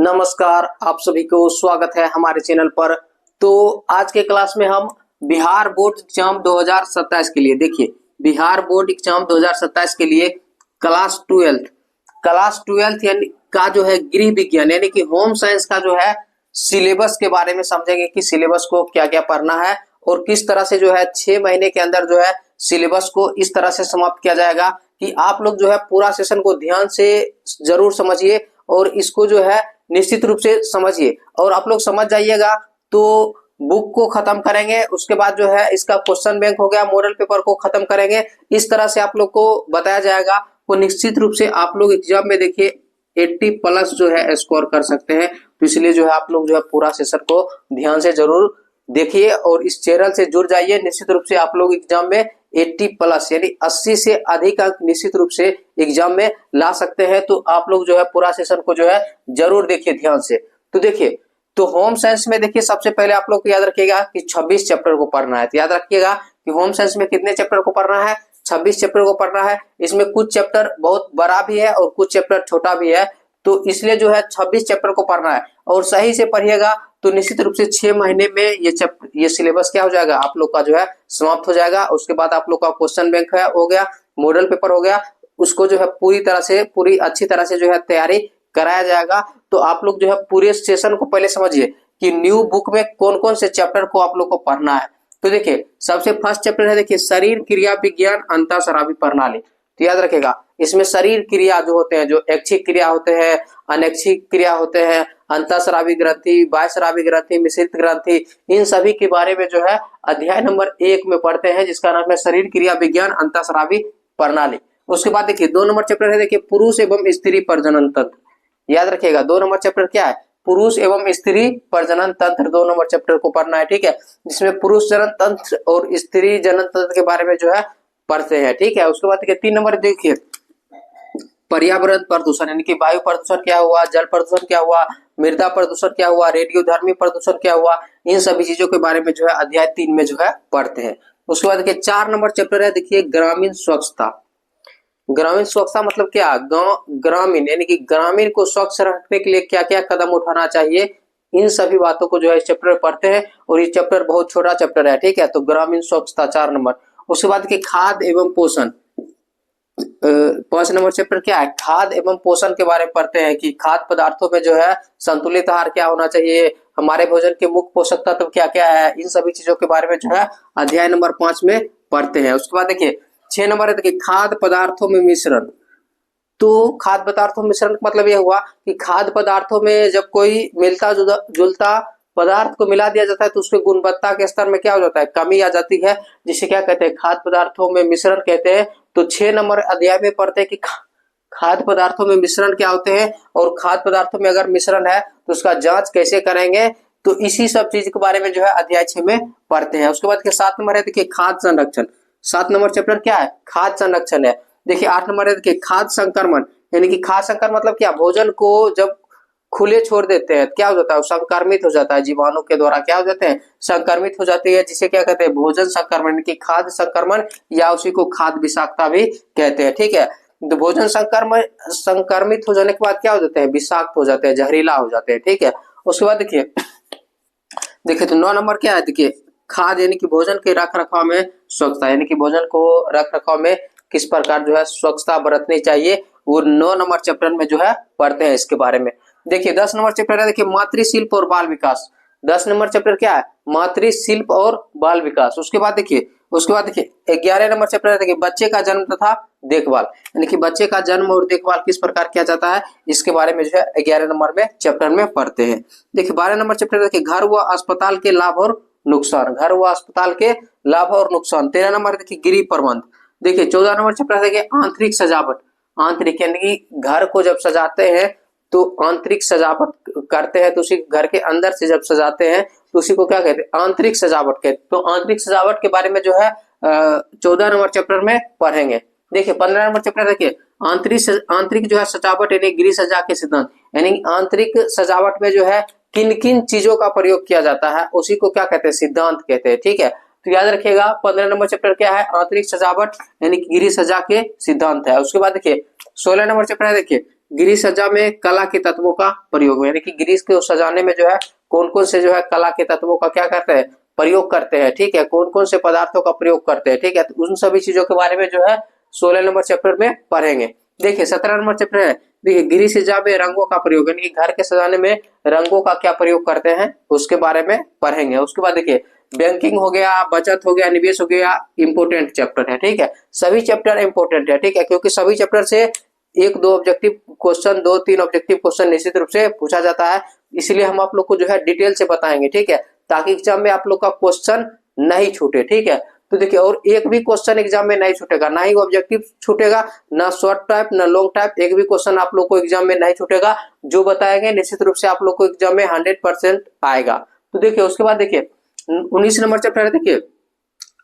नमस्कार, आप सभी को स्वागत है हमारे चैनल पर। तो आज के क्लास में हम बिहार बोर्ड एग्जाम 2027 के लिए बिहार बोर्ड एग्जाम 2027 के लिए क्लास 12 यानी का जो है गृह विज्ञान यानी कि होम साइंस का जो है सिलेबस के बारे में समझेंगे कि सिलेबस को क्या क्या पढ़ना है और किस तरह से जो है 6 महीने के अंदर जो है सिलेबस को इस तरह से समाप्त किया जाएगा कि आप लोग जो है पूरा सेशन को ध्यान से जरूर समझिए और इसको जो है निश्चित रूप से समझिए और आप लोग समझ जाइएगा तो बुक को खत्म करेंगे। उसके बाद जो है इसका क्वेश्चन बैंक हो गया, मॉडल पेपर को खत्म करेंगे। इस तरह से आप लोग को बताया जाएगा तो निश्चित रूप से आप लोग एग्जाम में 80 प्लस जो है स्कोर कर सकते हैं। तो इसलिए जो है आप लोग जो है पूरा सेशन को ध्यान से जरूर देखिए और इस चैनल से जुड़ जाइए। निश्चित रूप से आप लोग एग्जाम में 80 प्लस यानी 80 से अधिक अंक निश्चित रूप से एग्जाम में ला सकते हैं। तो आप लोग जो है पूरा सेशन को जो है जरूर देखिए ध्यान से। तो देखिए, तो होम साइंस में सबसे पहले आप लोग को याद रखिएगा कि 26 चैप्टर को पढ़ना है। तो याद रखिएगा कि होम साइंस में कितने चैप्टर को पढ़ना है, 26 चैप्टर को पढ़ना है। इसमें कुछ चैप्टर बहुत बड़ा भी है और कुछ चैप्टर छोटा भी है, तो इसलिए जो है 26 चैप्टर को पढ़ना है और सही से पढ़िएगा तो निश्चित रूप से 6 महीने में ये सिलेबस क्या हो जाएगा, आप लोग का जो है समाप्त हो जाएगा। उसके बाद आप लोग का क्वेश्चन बैंक है हो गया, मॉडल पेपर हो गया, उसको जो है पूरी अच्छी तरह से जो है तैयारी कराया जाएगा। तो आप लोग जो है पूरे सेशन को पहले समझिए कि न्यू बुक में कौन कौन से चैप्टर को आप लोग को पढ़ना है। तो देखिए, सबसे फर्स्ट चैप्टर है शरीर क्रिया विज्ञान अंतःस्रावी प्रणाली। तो याद रखेगा इसमें शरीर क्रिया जो होते हैं, जो ऐच्छिक क्रिया होते हैं, अनैच्छिक क्रिया होते हैं, अंतःस्रावी ग्रंथि, बाह्यस्रावी ग्रंथि, मिश्रित ग्रंथि, इन सभी के बारे में जो है अध्याय नंबर 1 में पढ़ते हैं, जिसका नाम है शरीर क्रिया विज्ञान अंतःस्रावी प्रणाली। उसके बाद देखिए 2 नंबर चैप्टर है पुरुष एवं स्त्री प्रजनन तंत्र। याद रखिएगा 2 नंबर चैप्टर क्या है, पुरुष एवं स्त्री प्रजनन तंत्र। 2 नंबर चैप्टर को पढ़ना है, ठीक है, जिसमें पुरुष जनन तंत्र और स्त्री जनन तंत्र के बारे में जो है पढ़ते हैं, ठीक है। उसके बाद 3 नंबर देखिए पर्यावरण प्रदूषण यानी कि वायु प्रदूषण क्या हुआ, जल प्रदूषण क्या हुआ, मृदा प्रदूषण क्या हुआ, रेडियोधर्मी प्रदूषण क्या हुआ, इन सभी चीजों के बारे में जो है अध्याय 3 में जो है पढ़ते हैं। उसके बाद 4 नंबर चैप्टर है ग्रामीण स्वच्छता। ग्रामीण स्वच्छता मतलब क्या, गांव ग्रामीण यानी कि ग्रामीण को स्वच्छ रखने के लिए क्या क्या कदम उठाना चाहिए, इन सभी बातों को जो है इस चैप्टर में पढ़ते हैं और ये चैप्टर बहुत छोटा चैप्टर है, ठीक है। तो ग्रामीण स्वच्छता 4 नंबर। उसके बाद खाद्य एवं पोषण 5 नंबर चैप्टर क्या है, खाद्य एवं पोषण के बारे में पढ़ते हैं कि खाद्य पदार्थों में जो है संतुलित आहार क्या होना चाहिए, हमारे भोजन के मुख्य पोषक तत्व क्या क्या है, इन सभी चीजों के बारे में जो है अध्याय नंबर 5 में पढ़ते हैं। उसके बाद 6 नंबर है खाद्य पदार्थों में मिश्रण। तो खाद्य पदार्थों में मिश्रण का मतलब यह हुआ कि खाद्य पदार्थों में जब कोई मिलता जुलता पदार्थ को मिला दिया जाता है तो उसके गुणवत्ता के स्तर में क्या हो जाता है, कमी आ जाती है, जिसे क्या कहते हैं, खाद्य पदार्थों में मिश्रण कहते हैं। तो 6 नंबर अध्याय में पढ़ते हैं कि खाद्य पदार्थों में मिश्रण क्या होते हैं और खाद्य पदार्थों में अगर मिश्रण है तो उसका जांच कैसे करेंगे। तो इसी सब चीज के बारे में जो है अध्याय 6 में पढ़ते हैं। उसके बाद 7 नंबर है खाद्य संरक्षण। 7 नंबर चैप्टर क्या है, खाद्य संरक्षण है। 8 नंबर है खाद्य संक्रमण यानी कि खाद्य संक्रमण मतलब क्या, भोजन को जब खुले छोड़ देते हैं क्या हो जाता है, संक्रमित हो जाता है, जीवाणु के द्वारा क्या हो जाते हैं, संक्रमित हो जाती है, जिसे क्या कहते हैं, भोजन संक्रमण की खाद्य संक्रमण या उसी को खाद्य विषाक्तता भी कहते हैं, ठीक है। तो भोजन संक्रमित हो जाने के बाद क्या हो जाते हैं, विषाक्त हो जाते हैं, जहरीला हो जाते हैं, ठीक है। उसके बाद देखिए तो 9 नंबर क्या है, खाद्य यानी कि भोजन के रख रखाव में स्वच्छता यानी कि भोजन को रख रखाव में किस प्रकार जो है स्वच्छता बरतनी चाहिए, वो 9 नंबर चैप्टर में जो है पढ़ते हैं इसके बारे में। 10 नंबर चैप्टर है मातृशिल्प और बाल विकास। 10 नंबर चैप्टर क्या है, मातृशिल्प और बाल विकास। उसके बाद 11 नंबर चैप्टर है बच्चे का जन्म तथा देखभाल यानी कि बच्चे का जन्म और देखभाल किस प्रकार किया जाता है, इसके बारे में जो है 11 नंबर में चैप्टर में पढ़ते हैं। 12 नंबर चैप्टर घर व अस्पताल के लाभ और नुकसान, घर व अस्पताल के लाभ और नुकसान। 13 नंबर गृह प्रबंध। 14 नंबर चैप्टर है आंतरिक सजावट। आंतरिक यानी कि घर को जब सजाते हैं तो आंतरिक सजावट करते हैं, तो उसी घर के अंदर से जब सजाते हैं तो उसी को क्या कहते हैं, आंतरिक सजावट कहते हैं। तो आंतरिक सजावट के बारे में जो है 14 नंबर चैप्टर में पढ़ेंगे। 15 नंबर चैप्टर आंतरिक जो है सजावट यानी गृह सज्जा के सिद्धांत यानी आंतरिक सजावट में जो है किन किन चीजों का प्रयोग किया जाता है, उसी को क्या कहते हैं, सिद्धांत कहते हैं, ठीक है। तो याद रखिएगा 15 नंबर चैप्टर क्या है, आंतरिक सजावट यानी गृह सज्जा के सिद्धांत है। उसके बाद 16 नंबर चैप्टर है गृह सज्जा में कला के तत्वों का प्रयोग, यानी कि गृह को सजाने में जो है कौन कौन से जो है कला के तत्वों का क्या करते हैं, प्रयोग करते हैं, ठीक है, कौन कौन से पदार्थों का प्रयोग करते हैं, ठीक है, तो उन सभी चीजों के बारे में जो है 16 नंबर चैप्टर में पढ़ेंगे। देखिए 17 नंबर चैप्टर है, देखिए गृह सज्जा में रंगों का प्रयोग, यानी कि घर के सजाने में रंगों का क्या प्रयोग करते हैं उसके बारे में पढ़ेंगे। उसके बाद देखिए बैंकिंग हो गया, बचत हो गया, निवेश हो गया, इंपोर्टेंट चैप्टर है, ठीक है, सभी चैप्टर इंपोर्टेंट है, ठीक है, क्योंकि सभी चैप्टर से एक दो ऑब्जेक्टिव क्वेश्चन, 2-3 ऑब्जेक्टिव क्वेश्चन निश्चित रूप से पूछा जाता है, इसलिए हम आप लोग को जो है डिटेल से बताएंगे, ठीक है, ताकि एग्जाम में आप लोग का क्वेश्चन नहीं छूटे, ठीक है। तो देखिए और एक भी क्वेश्चन एग्जाम में नहीं छूटेगा, ना ही ऑब्जेक्टिव छूटेगा, ना शॉर्ट टाइप ना लॉन्ग टाइप, एक भी क्वेश्चन आप लोग को एग्जाम में नहीं छूटेगा, जो बताएंगे निश्चित रूप से आप लोग को एग्जाम में 100% आएगा। तो देखिए उसके बाद देखिए 19 नंबर चैप्टर है, देखिए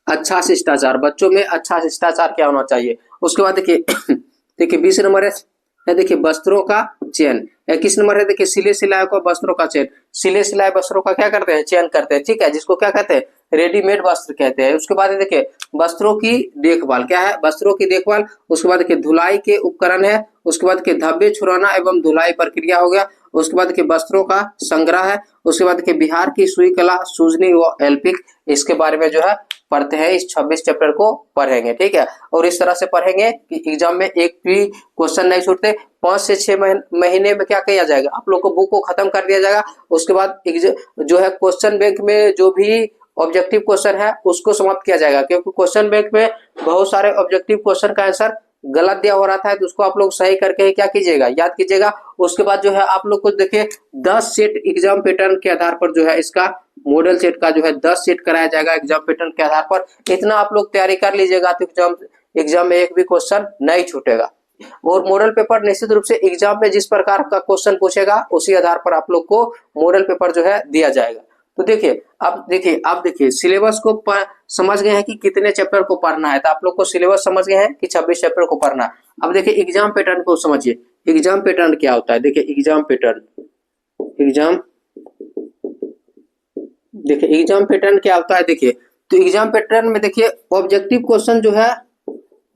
अच्छा शिष्टाचार, बच्चों में अच्छा शिष्टाचार क्या होना चाहिए। उसके बाद देखिए देखिए 20 नंबर है देखिए वस्त्रों का चयन, 21 नंबर है देखिए सिले सिलाए को वस्त्रों का चयन, सिले सिलाए वस्त्रों का क्या करते हैं, चयन करते हैं, ठीक है, जिसको क्या कहते हैं, रेडीमेड वस्त्र कहते हैं। उसके बाद देखिए वस्त्रों की देखभाल क्या है, वस्त्रों की देखभाल। उसके बाद देखिए धुलाई के उपकरण है, उसके बाद देखिए धब्बे छुड़ाना एवं धुलाई प्रक्रिया हो गया, उसके बाद देखिए वस्त्रों का संग्रह है, उसके बाद देखिए बिहार की सुई कला, सूजनी व एल्पिक, इसके बारे में जो है पढ़ते हैं, इस 26 चैप्टर को पढ़ेंगे, ठीक है, और इस तरह से पढ़ेंगे कि एग्जाम में एक भी क्वेश्चन नहीं छूटते। 5 से 6 महीने में क्या किया जाएगा, आप लोग को बुक को खत्म कर दिया जाएगा। उसके बाद जो है क्वेश्चन बैंक में जो भी ऑब्जेक्टिव क्वेश्चन है उसको समाप्त किया जाएगा, क्योंकि क्वेश्चन बैंक में बहुत सारे ऑब्जेक्टिव क्वेश्चन का आंसर गलत दिया हो रहा था, तो उसको आप लोग सही करके क्या कीजिएगा, याद कीजिएगा। उसके बाद जो है आप लोग को देखिए 10 सेट एग्जाम पैटर्न के आधार पर जो है इसका मॉडल सेट का जो है 10 सेट कराया जाएगा एग्जाम पैटर्न के आधार पर। इतना आप लोग तैयारी कर लीजिएगा तो एग्जाम में एक भी क्वेश्चन नहीं छूटेगा। और मॉडल पेपर निश्चित रूप से एग्जाम में जिस प्रकार का क्वेश्चन पूछेगा उसी आधार पर आप लोग को मॉडल पेपर जो है दिया जाएगा। तो देखिए अब देखिए सिलेबस को समझ गए हैं कि कितने चैप्टर को पढ़ना है, तो आप लोग को सिलेबस समझ गए हैं कि 26 चैप्टर को पढ़ना है। अब देखिए एग्जाम पैटर्न को समझिए, एग्जाम पैटर्न क्या होता है। देखिए एग्जाम पैटर्न क्या होता है, देखिए तो एग्जाम पैटर्न में देखिए ऑब्जेक्टिव क्वेश्चन जो है,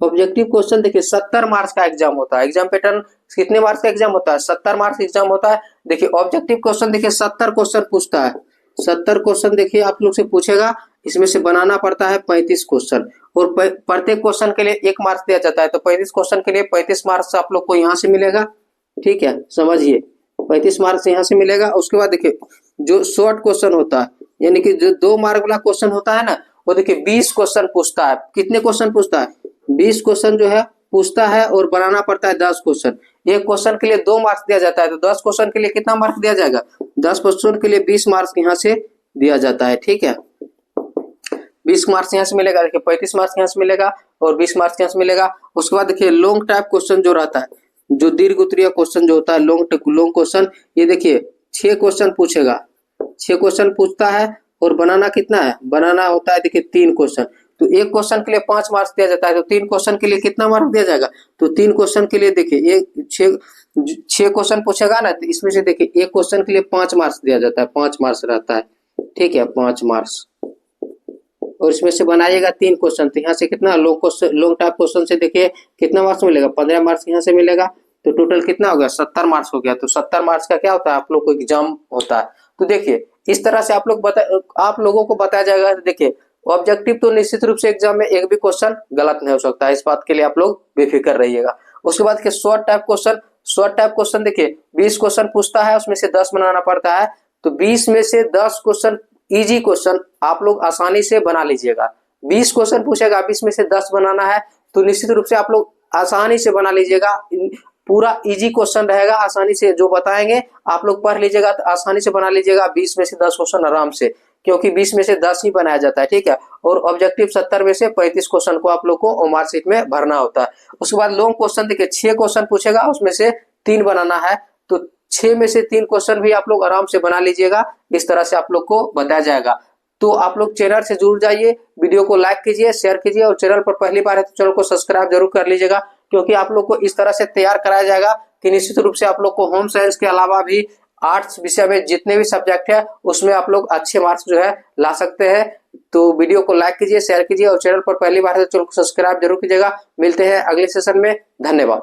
ऑब्जेक्टिव क्वेश्चन देखिए 70 मार्क्स का एग्जाम होता है। एग्जाम पैटर्न कितने मार्क्स का एग्जाम होता है, 70 मार्क्स एग्जाम होता है। देखिए ऑब्जेक्टिव क्वेश्चन देखिए 70 क्वेश्चन पूछता है, 70 क्वेश्चन देखिए आप लोग से पूछेगा, इसमें से बनाना पड़ता है 35 क्वेश्चन, और प्रत्येक क्वेश्चन के लिए 1 मार्क्स दिया जाता है, तो 35 क्वेश्चन के लिए 35 मार्क्स आप लोग को यहाँ से मिलेगा, ठीक है, समझिए 35 मार्क्स यहाँ से मिलेगा। उसके बाद देखिए जो शॉर्ट क्वेश्चन होता है, यानी कि जो 2 मार्क वाला क्वेश्चन होता है ना, वो देखिए 20 क्वेश्चन पूछता है। कितने क्वेश्चन पूछता है, 20 क्वेश्चन जो है पूछता है, और बनाना पड़ता है 10 क्वेश्चन। एक क्वेश्चन के लिए 2 मार्क्स दिया जाता है, तो 10 क्वेश्चन के लिए कितना मार्क्स दिया जाएगा, 10 क्वेश्चन के लिए 20 मार्क्स यहाँ से दिया जाता है, ठीक है, 20 मार्क्स यहाँ से मिलेगा। देखिए 35 मार्क्स यहाँ से मिलेगा और 20 मार्क्स यहाँ से मिलेगा। उसके बाद देखिए लॉन्ग टाइप क्वेश्चन जो रहता है, जो दीर्घ उत्तरीय क्वेश्चन जो होता है, लॉन्ग क्वेश्चन, ये देखिए 6 क्वेश्चन पूछेगा, 6 क्वेश्चन पूछता है, और बनाना कितना है, बनाना होता है देखिए 3 क्वेश्चन। तो एक क्वेश्चन के लिए 5 मार्क्स दिया जाता है, तो 3 क्वेश्चन के लिए कितना मार्क्स दिया जाएगा, तो 3 क्वेश्चन के लिए देखिए एक 6 क्वेश्चन पूछेगा ना, तो इसमें से देखिए एक क्वेश्चन के लिए 5 मार्क्स दिया जाता है, 5 मार्क्स रहता है, ठीक है, 5 मार्क्स। और इसमें से बनाइएगा 3 क्वेश्चन, तो यहाँ से कितना लॉन्ग टाइप क्वेश्चन से देखिए कितना मार्क्स मिलेगा, 15 मार्क्स यहाँ से मिलेगा, तो टोटल कितना हो गया, 70 मार्क्स हो गया। तो 70 मार्क्स का क्या होता है, आप लोग को एग्जाम होता है। तो देखिए इस तरह से आप लोगों को बताया जाएगा। देखिए ऑब्जेक्टिव तो निश्चित रूप से एग्जाम में एक भी क्वेश्चन गलत नहीं हो सकता है, इस बात के लिए आप लोग बेफिक्र रहिएगा। उसके बाद शॉर्ट टाइप क्वेश्चन देखिए 20 क्वेश्चन पूछता है, उसमें से 10 बनाना पड़ता है, तो 20 में से 10 क्वेश्चन इजी क्वेश्चन आप लोग आसानी से बना लीजिएगा। 20 क्वेश्चन पूछेगा, 20 में से 10 बनाना है, तो निश्चित रूप से आप लोग आसानी से बना लीजिएगा। पूरा इजी क्वेश्चन रहेगा, आसानी से जो बताएंगे आप लोग पढ़ लीजिएगा, तो आसानी से बना लीजिएगा 20 में से 10 क्वेश्चन आराम से, क्योंकि 20 में से 10 ही बनाया जाता है, ठीक है। और ऑब्जेक्टिव 70 में से 35 क्वेश्चन को आप लोग को मार्कशीट में भरना होता है। उसके बाद लॉन्ग क्वेश्चन देखिए 6 क्वेश्चन पूछेगा, उसमें से 3 बनाना है, तो 6 में से 3 क्वेश्चन भी आप लोग आराम से बना लीजिएगा। इस तरह से आप लोग को बताया जाएगा। तो आप लोग चैनल से जुड़ जाइए, वीडियो को लाइक कीजिए, शेयर कीजिए, और चैनल पर पहली बार है तो चैनल को सब्सक्राइब जरूर कर लीजिएगा, क्योंकि आप लोग को इस तरह से तैयार कराया जाएगा कि निश्चित रूप से आप लोग को होम साइंस के अलावा भी आर्ट्स विषय में जितने भी सब्जेक्ट है उसमें आप लोग अच्छे मार्क्स जो है ला सकते हैं। तो वीडियो को लाइक कीजिए, शेयर कीजिए, और चैनल पर पहली बार है तो चैनल को सब्सक्राइब जरूर कीजिएगा। मिलते हैं अगले सेशन में, धन्यवाद।